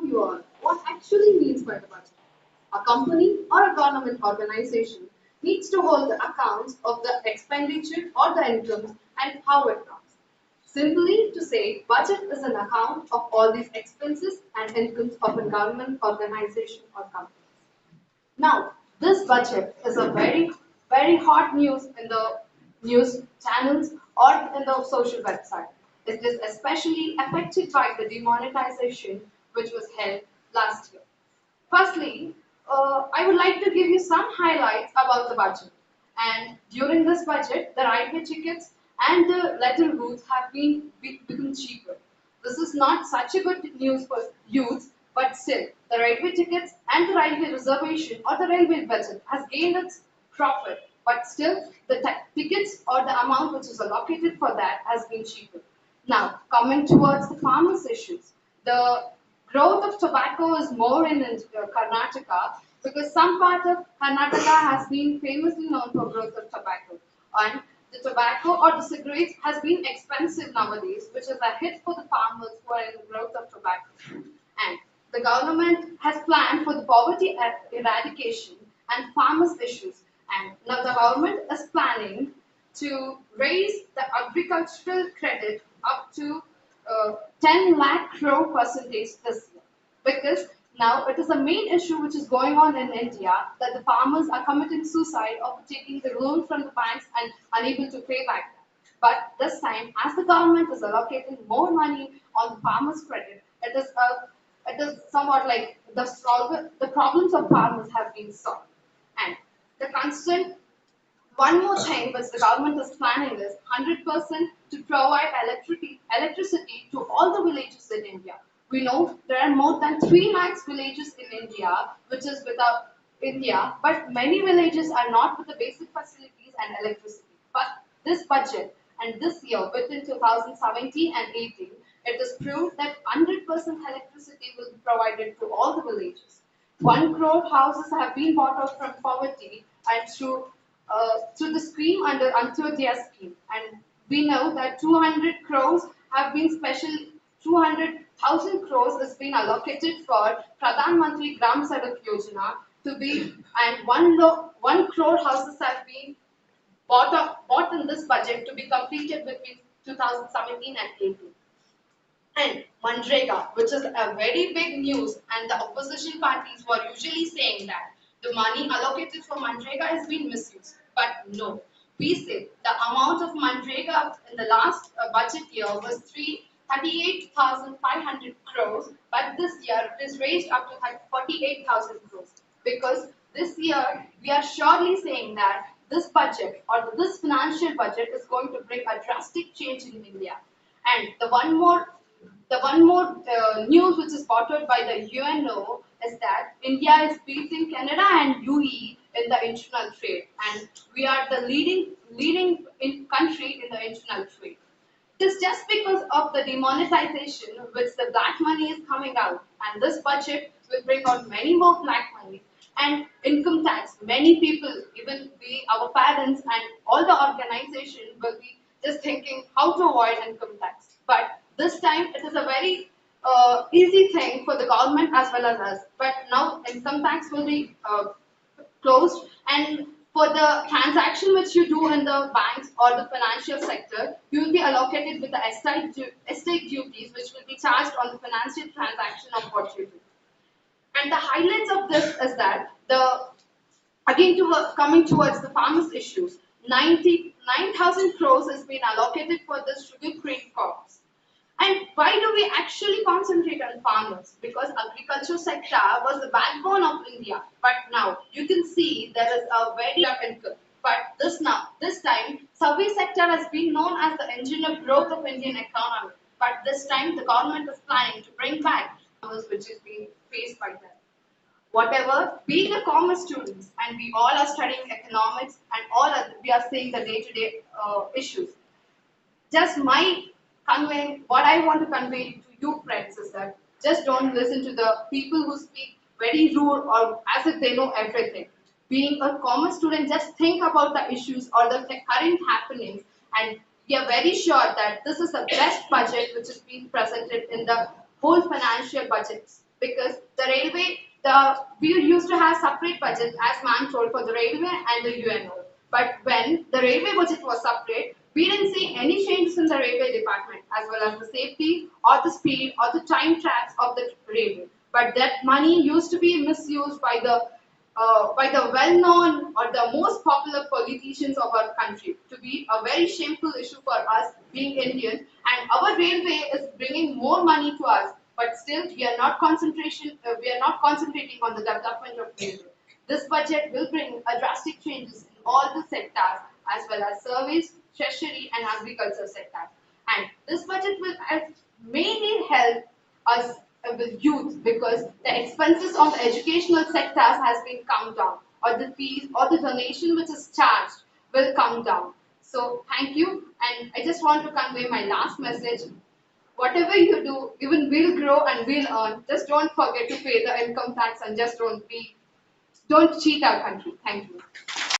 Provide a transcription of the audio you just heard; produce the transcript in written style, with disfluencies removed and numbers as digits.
you all what actually means by the budget. A company or a government organization needs to hold the accounts of the expenditure or the incomes and how it comes. Simply to say, budget is an account of all these expenses and incomes of a government organization or company. Now, this budget is a very hot news in the news channels or in the social website. It is especially affected by the demonetization which was held last year. Firstly, I would like to give you some highlights about the budget. And during this budget, the railway tickets and the letter routes have become cheaper. This is not such a good news for youths, but still, the railway tickets and the railway reservation or the railway budget has gained its profit, but still the tickets or the amount which is allocated for that has been cheaper. Now, coming towards the farmers' issues, the growth of tobacco is more in Karnataka because some part of Karnataka has been famously known for growth of tobacco. And the tobacco or the cigarettes has been expensive nowadays, which is a hit for the farmers who are in the growth of tobacco. And the government has planned for the poverty eradication and farmers' issues. And now the government is planning to raise the agricultural credit up to 10 lakh crore percentage this year. Because now it is a main issue which is going on in India that the farmers are committing suicide of taking the loan from the banks and unable to pay back that. But this time, as the government is allocating more money on the farmers' credit, it is somewhat like the problems of farmers have been solved. And the constant one more thing which the government is planning is 100% to provide electricity to all the villages in India. We know there are more than 3 lakhs villages in India, which is without India, but many villages are not with the basic facilities and electricity. But this budget and this year, within 2017 and 18, it is proved that 100% electricity will be provided to all the villages. 1 crore houses have been bought out from poverty and through the scheme under Antyodaya scheme. And we know that 200 crores have been 200,000 crores has been allocated for Pradhan Mantri Gram Sadak Yojana to be, and 1 crore houses have been bought in this budget to be completed between 2017 and 18. And Manrega, which is a very big news, and the opposition parties were usually saying that the money allocated for Manrega has been misused. But no, we say the amount of Manrega in the last budget year was 38,500 crores, but this year it is raised up to 48,000 crores. Because this year we are surely saying that this budget or this financial budget is going to bring a drastic change in India. And the one more news which is brought out by the UNO is that India is beating Canada and UAE in the international trade, and we are the leading country in the international trade. It is just because of the demonetization which the black money is coming out, and this budget will bring out many more black money and income tax. Many people, even we, our parents, and all the organization will be just thinking how to avoid income tax. But this time, it is a very easy thing for the government as well as us. But now, income tax will be closed, and for the transaction which you do in the banks or the financial sector, you will be allocated with the estate duties which will be charged on the financial transaction of what you do. And the highlights of this is that coming towards the farmers' issues, 99,000 crores has been allocated for the sugar cane crops. And why do we actually concentrate on farmers? Because agriculture sector was the backbone of India. But now you can see there is a very low income. But this time, service sector has been known as the engine of growth of Indian economy. But this time, the government is planning to bring back farmers which is being faced by them. Whatever, being a commerce students, and we all are studying economics, and we are seeing the day-to-day issues. Just my convey what I want to convey to you friends is that just don't listen to the people who speak very rude or as if they know everything. Being a common student, just think about the issues or the current happenings, and we are very sure that this is the best budget which is being presented in the whole financial budgets because the railway, we used to have separate budget as ma'am told for the railway and the UNO. But when the railway budget was separate, we didn't see any changes in the railway department as well as the safety or the speed or the time tracks of the railway. But that money used to be misused by the well-known or the most popular politicians of our country to be a very shameful issue for us being Indian. And our railway is bringing more money to us, but still we are not concentrating on the development of railway. This budget will bring a drastic changes in all the sectors as well as service, treasury, and agriculture sectors. And this budget will mainly help us with youth because the expenses on the educational sectors has been come down or the fees or the donation which is charged will come down. So thank you, and I just want to convey my last message. Whatever you do, even we'll grow and we'll earn. Just don't forget to pay the income tax and just don't cheat our country. Thank you.